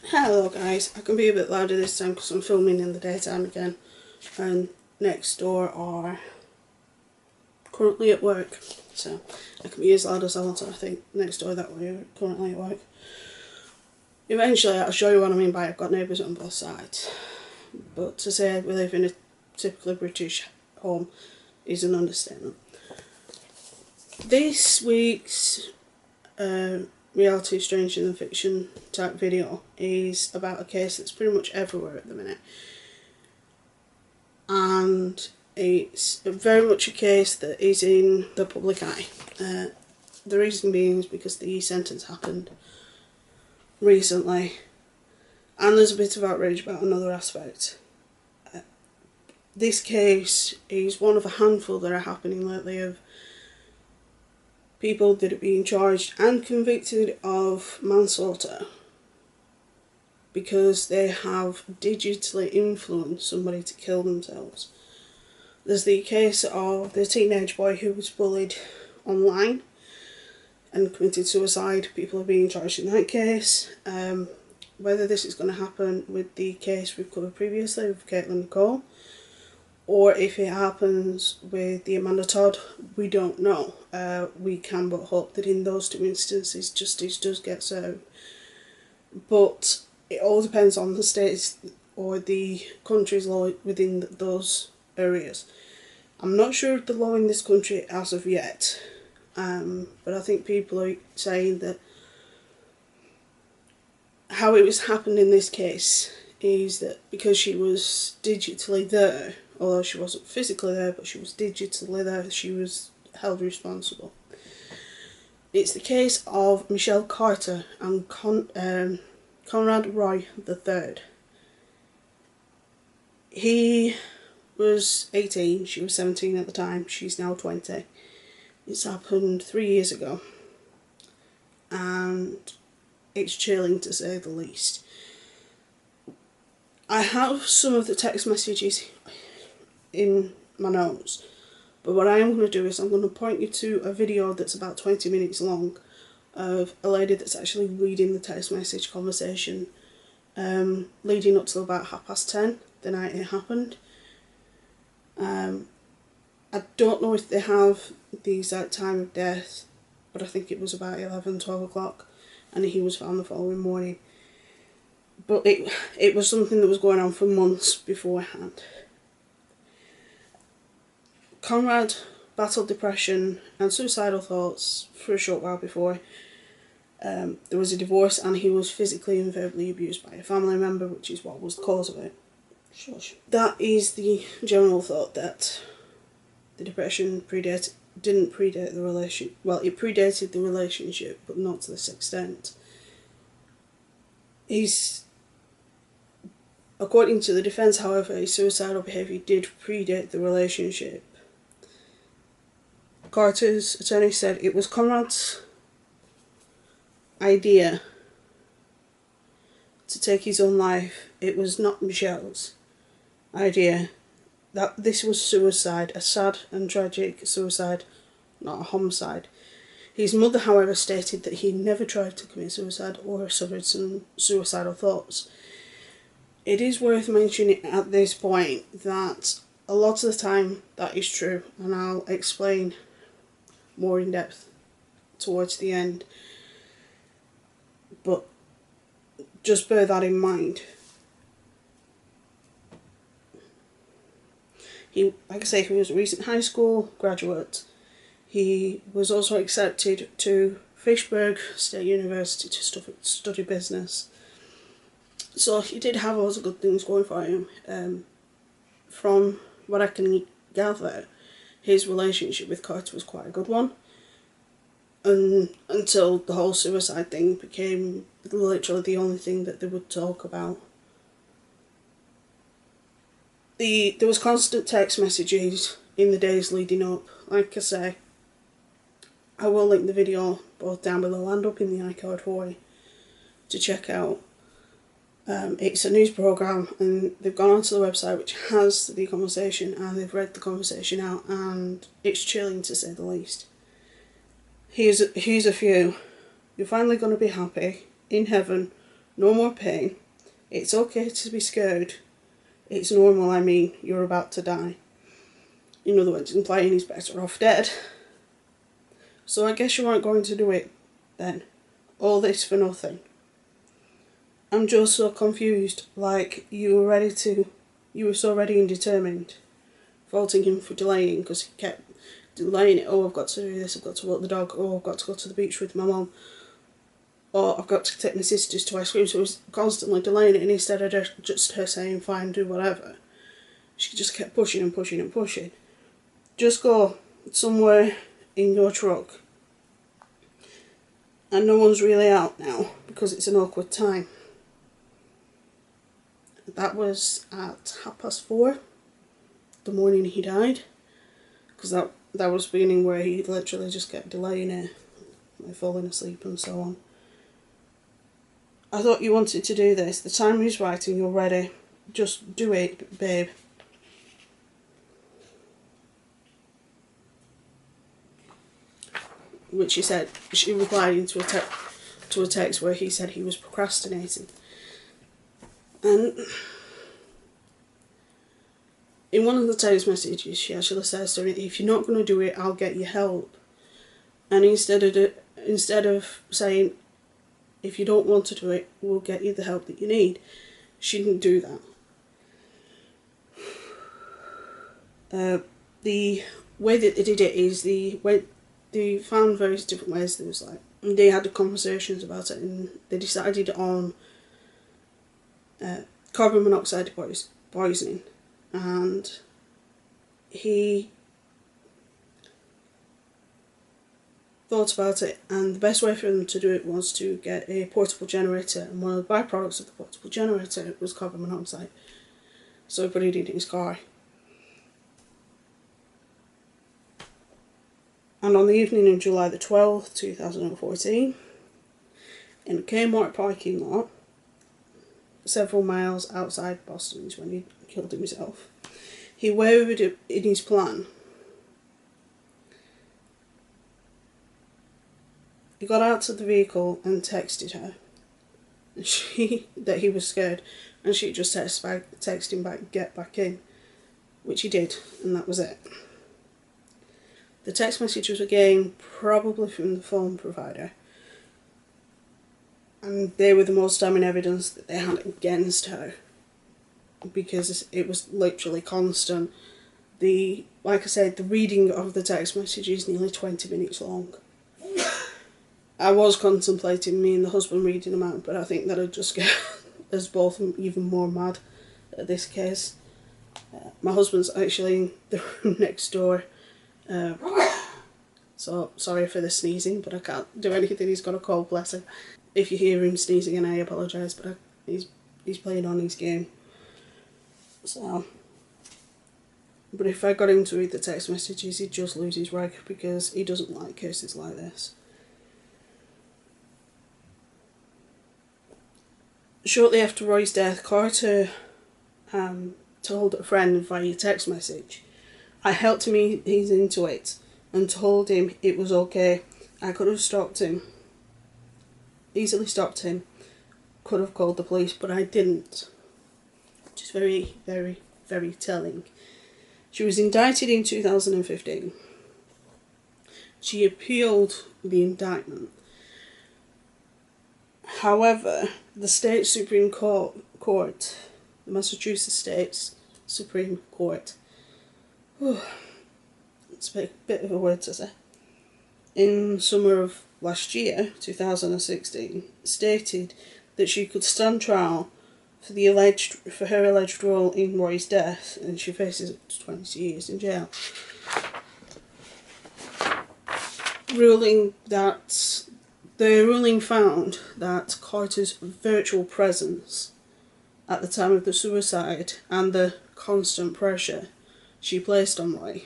Hello guys, I can be a bit louder this time because I'm filming in the daytime again, and next door are currently at work, so I can be as loud as I want. I think next door that way are currently at work. Eventually I'll show you what I mean by I've got neighbours on both sides, but to say we live in a typically British home is an understatement. This week's reality stranger than fiction type video is about a case that's pretty much everywhere at the minute, and it's very much a case that is in the public eye. The reason being is because the sentence happened recently, and there's a bit of outrage about another aspect. This case is one of a handful that are happening lately of people that are being charged and convicted of manslaughter because they have digitally influenced somebody to kill themselves. There's the case of the teenage boy who was bullied online and committed suicide. People are being charged in that case. Whether this is going to happen with the case we've covered previously with Caitlin Nicole, or if it happens with the Amanda Todd, we don't know. We can but hope that in those two instances justice does get served. But it all depends on the states or the country's law within those areas. I'm not sure of the law in this country as of yet, but I think people are saying that how it was happened in this case is that because she was digitally there, although she wasn't physically there, but she was digitally there, she was held responsible. It's the case of Michelle Carter and Conrad Roy III. He was 18, she was 17 at the time, she's now 20. It's happened 3 years ago, and it's chilling to say the least. I have some of the text messages in my notes, but what I am going to do is I'm going to point you to a video that's about 20 minutes long of a lady that's actually reading the text message conversation leading up till about 10:30 the night it happened. I don't know if they have the exact time of death, but I think it was about 11-12 o'clock, and he was found the following morning. But it was something that was going on for months beforehand. Conrad battled depression and suicidal thoughts for a short while before. There was a divorce, and he was physically and verbally abused by a family member, which is what was the cause of it. Shush. That is the general thought, that the depression didn't predate the relation. Well, it predated the relationship, but not to this extent. According to the defence, however, his suicidal behaviour did predate the relationship. Carter's attorney said it was Conrad's idea to take his own life. It was not Michelle's idea. That this was suicide, a sad and tragic suicide, not a homicide. His mother, however, stated that he never tried to commit suicide or suffered some suicidal thoughts. It is worth mentioning at this point that a lot of the time that is true, and I'll explain more in depth towards the end, but just bear that in mind. He, like I say, he was a recent high school graduate. He was also accepted to Fishburg State University to study business. So he did have lots of good things going for him. From what I can gather, his relationship with Carter was quite a good one. Until the whole suicide thing became literally the only thing that they would talk about. There was constant text messages in the days leading up. Like I say, I will link the video both down below and up in the iCard for you to check out. It's a news programme, and they've gone onto the website which has the conversation, and they've read the conversation out, and it's chilling to say the least. Here's a few. You're finally going to be happy in heaven No more pain. It's okay to be scared. It's normal, I mean, you're about to die. In other words, implying he's better off dead. So I guess you aren't going to do it then. All this for nothing. I'm just so confused, like you were so ready and determined, faulting him for delaying because he kept delaying it. Oh, I've got to do this, I've got to walk the dog, oh, I've got to go to the beach with my mum, or I've got to take my sisters to ice cream. So he was constantly delaying it, and instead of just her saying, fine, do whatever, she just kept pushing and pushing and pushing. Just go somewhere in your truck. And no one's really out now because it's an awkward time. That was at 4:30 the morning he died, because that was the beginning where he literally just kept delaying it, like falling asleep and so on. I thought you wanted to do this. The time is right and you're ready. Just do it, babe. Which she said, she replied into a text where he said he was procrastinating. And in one of the text messages, she actually says to him, if you're not going to do it, I'll get you help. And instead of saying, if you don't want to do it, we'll get you the help that you need, she didn't do that. The way that they did it is they found various different ways. There was they had conversations about it, and they decided on carbon monoxide poisoning, and he thought about it, and the best way for them to do it was to get a portable generator, and one of the byproducts of the portable generator was carbon monoxide, so he put it in his car. And on the evening of July the 12th, 2014, in a Kmart parking lot, several miles outside Boston is when he killed himself. He wavered in his plan. He got out of the vehicle and texted her. That he was scared, and she just texted him back, get back in, which he did, and that was it. The text message was again probably from the phone provider, and they were the most damning evidence that they had against her, because it was literally constant. Like I said, the reading of the text message is nearly 20 minutes long. I was contemplating me and the husband reading them out, but I think that would just get us both even more mad at this case. My husband's actually in the room next door. So sorry for the sneezing, but I can't do anything. He's got a cold, bless him. If you hear him sneezing, and I apologise, but he's playing on his game. So, but if I got him to read the text messages, he'd just lose his rag, because he doesn't like cases like this. Shortly after Roy's death, Carter told a friend via text message, I helped him ease into it and told him it was okay. I could have stopped him, easily stopped him, could have called the police, but I didn't. Which is very, very, very telling. She was indicted in 2015. She appealed the indictment. However, the state Supreme Court, the Massachusetts State's Supreme Court, it's a bit of a word to say, in summer of last year, 2016, stated that she could stand trial for her alleged role in Roy's death, and she faces up to 20 years in jail. The ruling found that Carter's virtual presence at the time of the suicide and the constant pressure she placed on Roy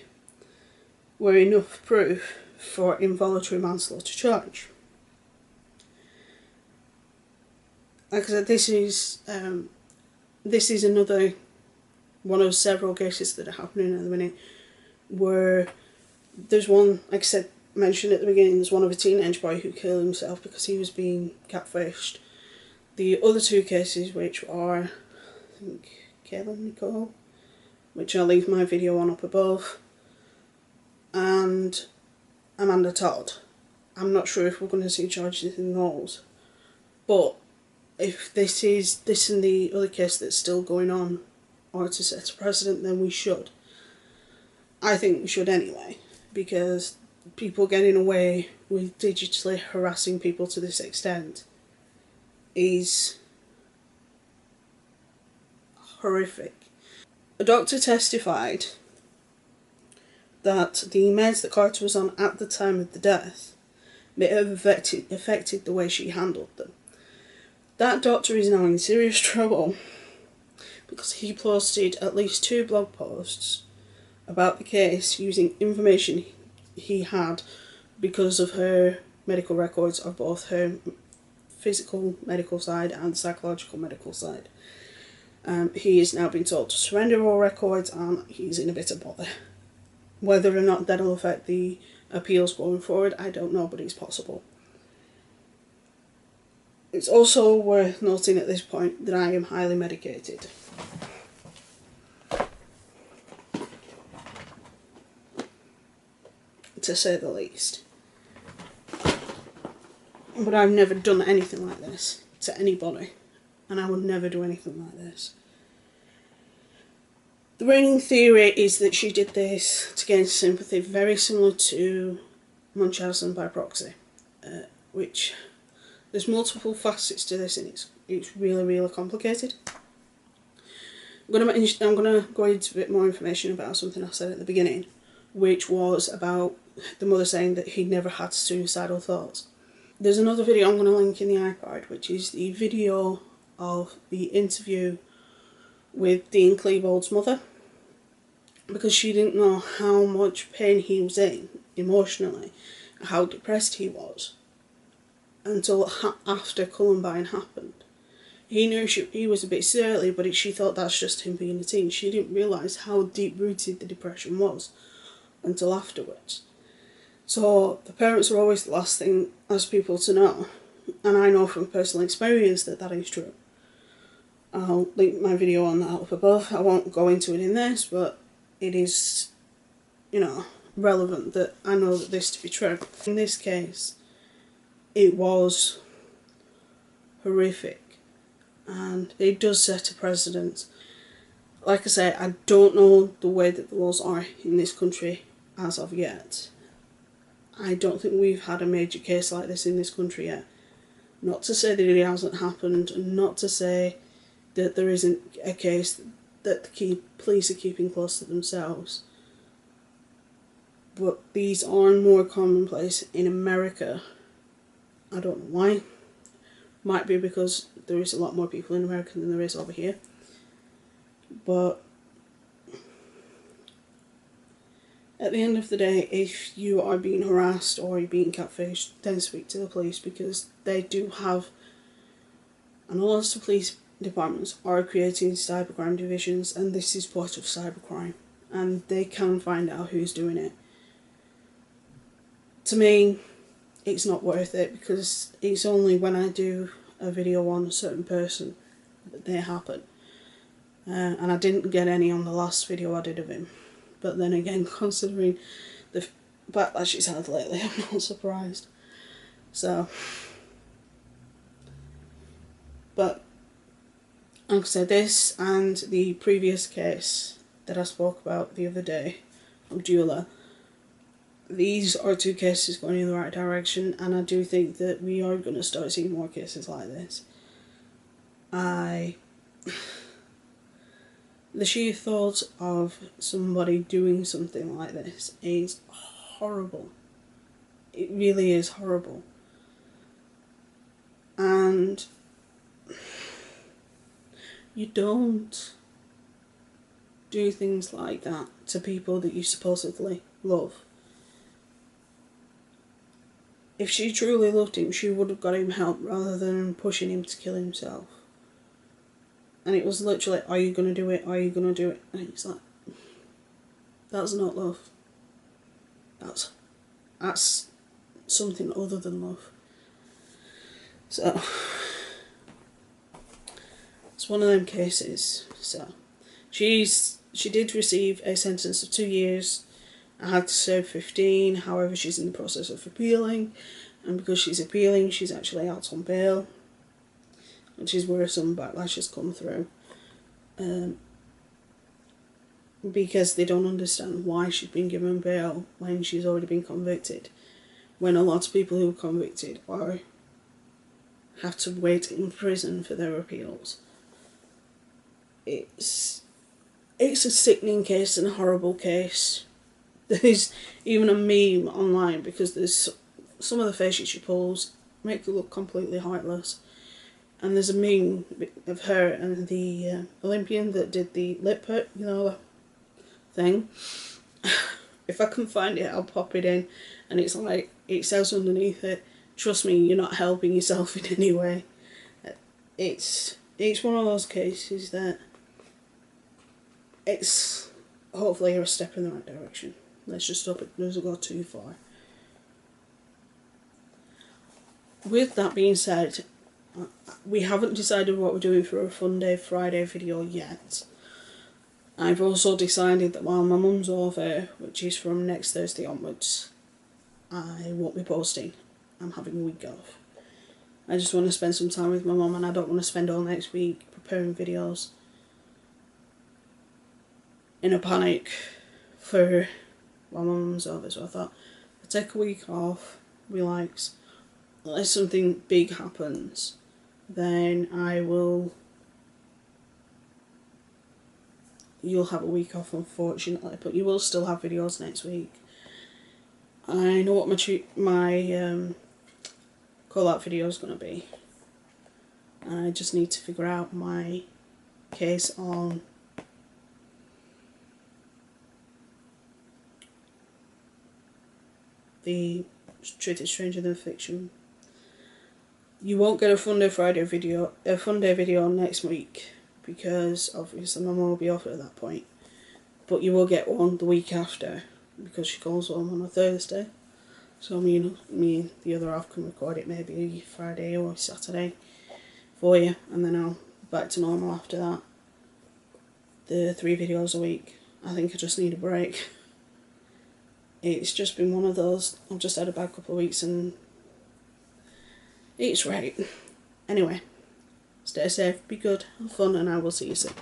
were enough proof for involuntary manslaughter charge. Like I said, this is another one of several cases that are happening at the minute, where there's one, like I said, mentioned at the beginning, there's one of a teenage boy who killed himself because he was being catfished. The other two cases, which are, I think, Kayla Nicole, which I'll leave my video on up above, and Amanda Todd. I'm not sure if we're going to see charges in those, but if this and the other case that's still going on are to set a precedent, then we should. I think we should anyway, because people getting away with digitally harassing people to this extent is horrific. A doctor testified that the meds that Carter was on at the time of the death may have affected the way she handled them. That doctor is now in serious trouble because he posted at least 2 blog posts about the case using information he had because of her medical records of both her physical medical side and psychological medical side. He is now being told to surrender all records, and he's in a bit of bother. Whether or not that'll affect the appeals going forward, I don't know, but it's possible. It's also worth noting at this point that I am highly medicated. To say the least. But I've never done anything like this to anybody, and I would never do anything like this. The reigning theory is that she did this to gain sympathy, very similar to Munchausen by proxy, which there's multiple facets to this, and it's really, really complicated. I'm going to go into a bit more information about something I said at the beginning, which was about the mother saying that he'd never had suicidal thoughts. There's another video I'm going to link in the iCard, which is the video of the interview with Dean Klebold's mother, because she didn't know how much pain he was in emotionally, how depressed he was, until after Columbine happened. He knew he was a bit surly, but she thought that's just him being a teen. She didn't realise how deep-rooted the depression was until afterwards. So the parents are always the last thing as people to know, and I know from personal experience that that is true. I'll link my video on that up above. I won't go into it in this, but it is, relevant that I know that this to be true. In this case, it was horrific, and it does set a precedent. Like I say, I don't know the way that the laws are in this country as of yet. I don't think we've had a major case like this in this country yet. Not to say that it hasn't happened, and not to say that there isn't a case that the police are keeping close to themselves. But these are more commonplace in America. I don't know why. Might be because there is a lot more people in America than there is over here. But at the end of the day, if you are being harassed or you're being catfished, then speak to the police, because they do have, and a lot of police departments are creating cybercrime divisions, and this is part of cybercrime, and they can find out who's doing it. To me, it's not worth it, because it's only when I do a video on a certain person that they happen. And I didn't get any on the last video I did of him. But then again, considering the backlash he's had lately, I'm not surprised. So, but like I said, this and the previous case that I spoke about the other day from Dula, these are 2 cases going in the right direction, and I do think that we are going to start seeing more cases like this. The sheer thought of somebody doing something like this is horrible. It really is horrible. And you don't do things like that to people that you supposedly love. If she truly loved him, she would have got him help rather than pushing him to kill himself. And it was literally, are you going to do it? Are you going to do it? And it's like, that's not love. That's something other than love. So, It's one of them cases. So she did receive a sentence of 2 years. I had to serve 15. However, she's in the process of appealing, and because she's appealing, she's actually out on bail, which is where some backlash has come through. Because they don't understand why she's been given bail when she's already been convicted, when a lot of people who are convicted have to wait in prison for their appeals. It's a sickening case and a horrible case. There's even a meme online because there's some of the faces she pulls make her look completely heartless. And there's a meme of her and the Olympian that did the lip hurt, thing. If I can find it, I'll pop it in. And it's like, it says underneath it, trust me, you're not helping yourself in any way. It's one of those cases that it's hopefully a step in the right direction. Let's just hope it doesn't go too far. With that being said, we haven't decided what we're doing for a Fun Day Friday video yet. I've also decided that while my mum's over, which is from next Thursday onwards, I won't be posting. I'm having a week off. I just want to spend some time with my mum, and I don't want to spend all next week preparing videos in a panic for while my mum's over. So I thought I'd take a week off, relax. Unless something big happens, then you'll have a week off, unfortunately, but you will still have videos next week. I know what my call-out video is going to be. I just need to figure out my case on the Treated Stranger Than Fiction. You won't get a Fun Day video next week, because obviously my mum will be off at that point. But you will get one the week after, because she goes home on a Thursday. So me and the other half can record it maybe Friday or Saturday for you, and then I'll back to normal after that. The 3 videos a week. I think I just need a break. It's just been one of those. I've just had a bad couple of weeks and it's right. Anyway, stay safe, be good, have fun, and I will see you soon.